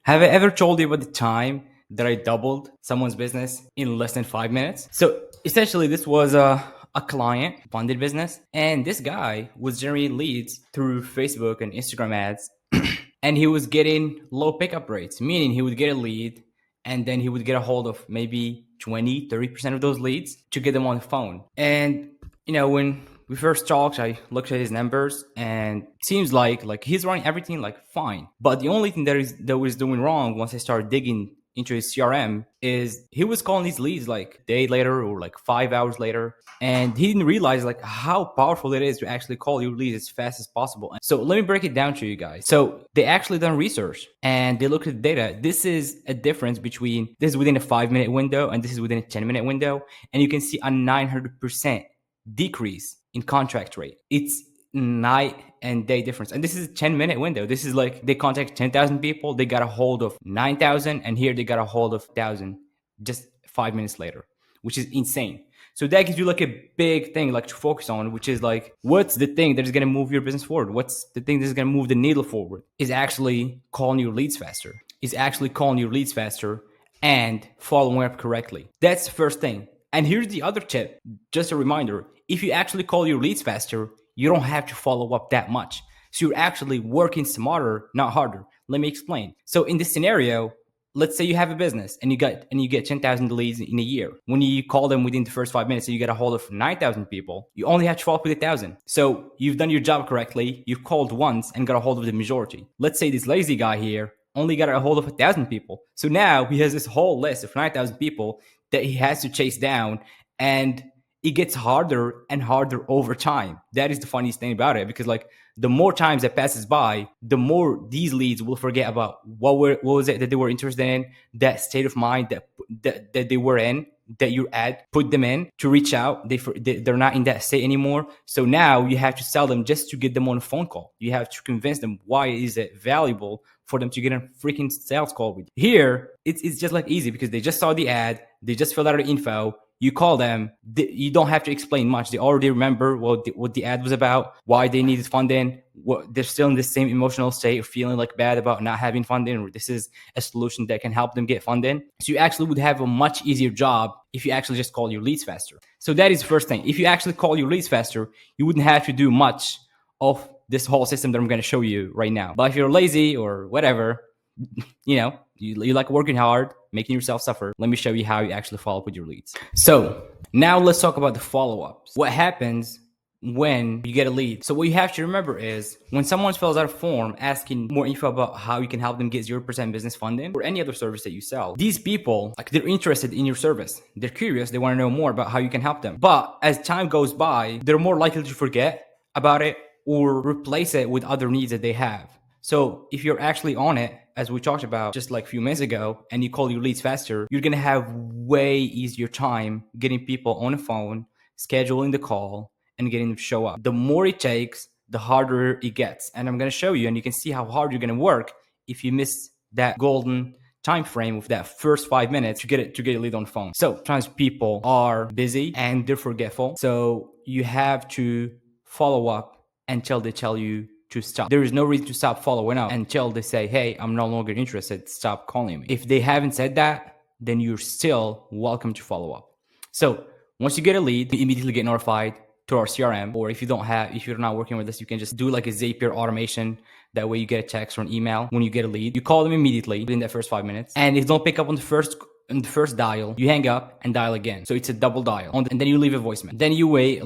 Have I ever told you about the time that I doubled someone's business in less than 5 minutes? So essentially, this was a client funded business, and this guy was generating leads through Facebook and Instagram ads, and he was getting low pickup rates, meaning he would get a lead and then he would get a hold of maybe 20-30% of those leads to get them on the phone. And when we first talked, I looked at his numbers, and it seems like he's running everything like fine. But the only thing that was doing wrong once I started digging into his CRM is he was calling these leads like a day later or like 5 hours later, and he didn't realize like how powerful it is to actually call your leads as fast as possible. So let me break it down to you guys. So they actually done research and they looked at the data. This is a difference between this is within a 5-minute window and this is within a 10-minute window, and you can see a 900% decrease in contract rate. It's night and day difference. And this is a 10-minute window. This is like they contact 10,000 people, they got a hold of 9,000, and here they got a hold of 1,000 just 5 minutes later, which is insane. So that gives you like a big thing like to focus on, which is like, what's the thing that is going to move your business forward? What's the thing that is going to move the needle forward? Is actually calling your leads faster. Is actually calling your leads faster and following up correctly. That's the first thing. And here's the other tip, just a reminder. If you actually call your leads faster, you don't have to follow up that much. So you're actually working smarter, not harder. Let me explain. So in this scenario, let's say you have a business and you get 10,000 leads in a year. When you call them within the first 5 minutes and you get a hold of 9,000 people, you only have to follow up with 1,000. So you've done your job correctly. You've called once and got a hold of the majority. Let's say this lazy guy here only got a hold of 1,000 people. So now he has this whole list of 9,000 people that he has to chase down, and it gets harder and harder over time. That is the funniest thing about it, because like the more times that passes by, the more these leads will forget about what was it that they were interested in, that state of mind that they were in, that your ad put them in to reach out. They're not in that state anymore. So now you have to sell them just to get them on a phone call. You have to convince them why is it valuable for them to get a freaking sales call with you. Here, it's just like easy because they just saw the ad, they just filled out the info. You call them, you don't have to explain much. They already remember what the ad was about, why they needed funding, they're still in the same emotional state of feeling like bad about not having funding, or this is a solution that can help them get funding. So you actually would have a much easier job if you actually just call your leads faster. So that is the first thing. If you actually call your leads faster, you wouldn't have to do much of this whole system that I'm going to show you right now. But if you're lazy or whatever, you like working hard, making yourself suffer, let me show you how you actually follow up with your leads. So now let's talk about the follow-ups. What happens when you get a lead? So what you have to remember is when someone fills out a form asking more info about how you can help them get 0% business funding or any other service that you sell, these people, like, they're interested in your service. They're curious. They want to know more about how you can help them. But as time goes by, they're more likely to forget about it or replace it with other needs that they have. So if you're actually on it, as we talked about just like a few minutes ago, and you call your leads faster, you're going to have way easier time getting people on the phone, scheduling the call, and getting them to show up. The more it takes, the harder it gets. And I'm going to show you, and you can see how hard you're going to work if you miss that golden time frame of that first 5 minutes to get a lead on the phone. So sometimes people are busy and they're forgetful. So you have to follow up until they tell you to stop. There is no reason to stop following up until they say, hey, I'm no longer interested, stop calling me. If they haven't said that, then you're still welcome to follow up. So once you get a lead, you immediately get notified to our CRM. Or if you're not working with us, you can just do like a Zapier automation. That way you get a text or an email when you get a lead. You call them immediately within that first 5 minutes. And if they don't pick up on the first dial, you hang up and dial again. So it's a double dial. And then you leave a voicemail. Then you wait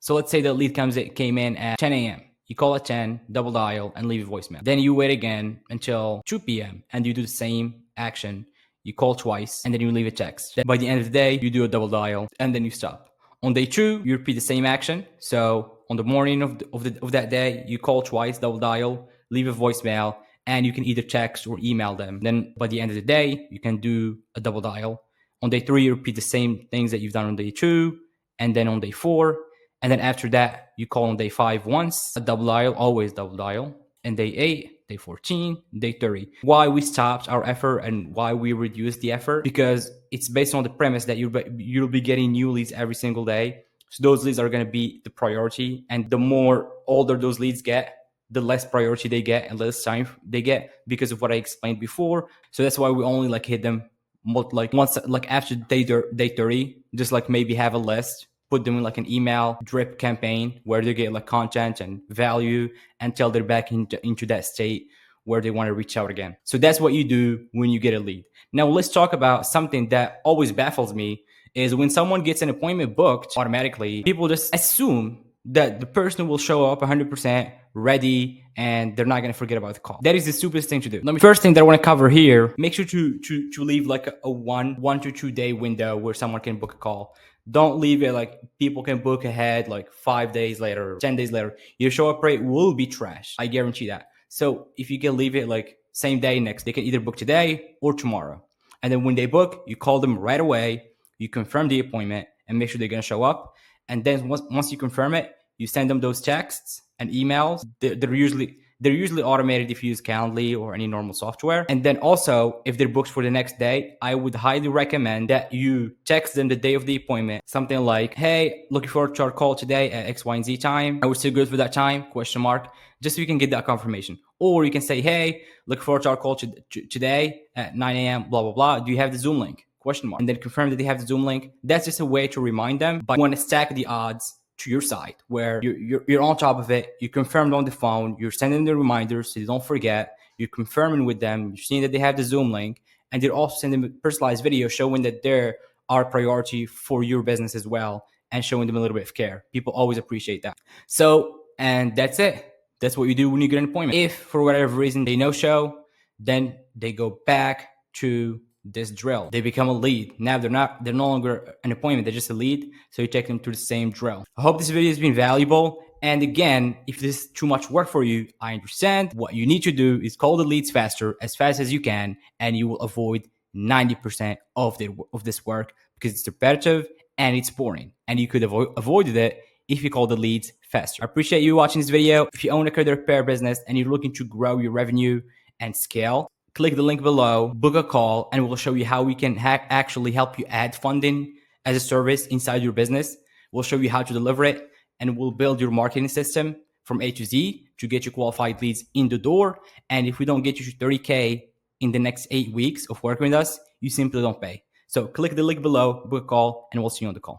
so let's say the lead came in at 10 a.m. You call at 10, double dial, and leave a voicemail. Then you wait again until 2 p.m. and you do the same action. You call twice and then you leave a text. Then by the end of the day, you do a double dial and then you stop. On day 2, you repeat the same action. So on the morning of that day, you call twice, double dial, leave a voicemail, and you can either text or email them. Then by the end of the day, you can do a double dial. On day 3, you repeat the same things that you've done on day 2, and then on day 4. And then after that, you call on day 5 once, a double dial, always double dial. And day 8, day 14, day 30. Why we stopped our effort and why we reduced the effort? Because it's based on the premise that you'll be getting new leads every single day. So those leads are going to be the priority. And the more older those leads get, the less priority they get and less time they get because of what I explained before. So that's why we only like hit them like once, like after day 30, just like maybe have a list, put them in like an email drip campaign where they get like content and value until they're back into that state where they want to reach out again. So that's what you do when you get a lead. Now let's talk about something that always baffles me is when someone gets an appointment booked automatically, people just assume that the person will show up 100% ready and they're not going to forget about the call. That is the stupidest thing to do. First thing that I want to cover here, make sure to leave like a one to 2 day window where someone can book a call. Don't leave it like people can book ahead like 5 days later, 10 days later. Your show up rate will be trash. I guarantee that. So if you can leave it like same day next, they can either book today or tomorrow. And then when they book, you call them right away, you confirm the appointment and make sure they're going to show up. And then once you confirm it, you send them those texts and emails. They're usually automated if you use Calendly or any normal software. And then also, if they're booked for the next day, I would highly recommend that you text them the day of the appointment, something like, "Hey, looking forward to our call today at X, Y, and Z time. Are we still good for that time? Question mark." Just so you can get that confirmation. Or you can say, "Hey, look forward to our call today at 9 a.m. blah blah blah. Do you have the Zoom link?" Question mark. And then confirm that they have the Zoom link. That's just a way to remind them. But you want to stack the odds to your side where you're on top of it. You confirmed on the phone. You're sending the reminders so you don't forget. You're confirming with them. You're seeing that they have the Zoom link. And you're also sending a personalized video showing that they're our priority for your business as well and showing them a little bit of care. People always appreciate that. So, and that's it. That's what you do when you get an appointment. If for whatever reason they no show, then they go back to this drill. They become a lead. Now they're no longer an appointment, they're just a lead. So you take them through the same drill. I hope this video has been valuable. And again, if this is too much work for you, I understand. What you need to do is call the leads faster, as fast as you can, and you will avoid 90% of this work because it's repetitive and it's boring. And you could avoided it if you call the leads faster. I appreciate you watching this video. If you own a credit repair business and you're looking to grow your revenue and scale, click the link below, book a call, and we'll show you how we can actually help you add funding as a service inside your business. We'll show you how to deliver it, and we'll build your marketing system from A to Z to get you qualified leads in the door. And if we don't get you to 30K in the next 8 weeks of working with us, you simply don't pay. So click the link below, book a call, and we'll see you on the call.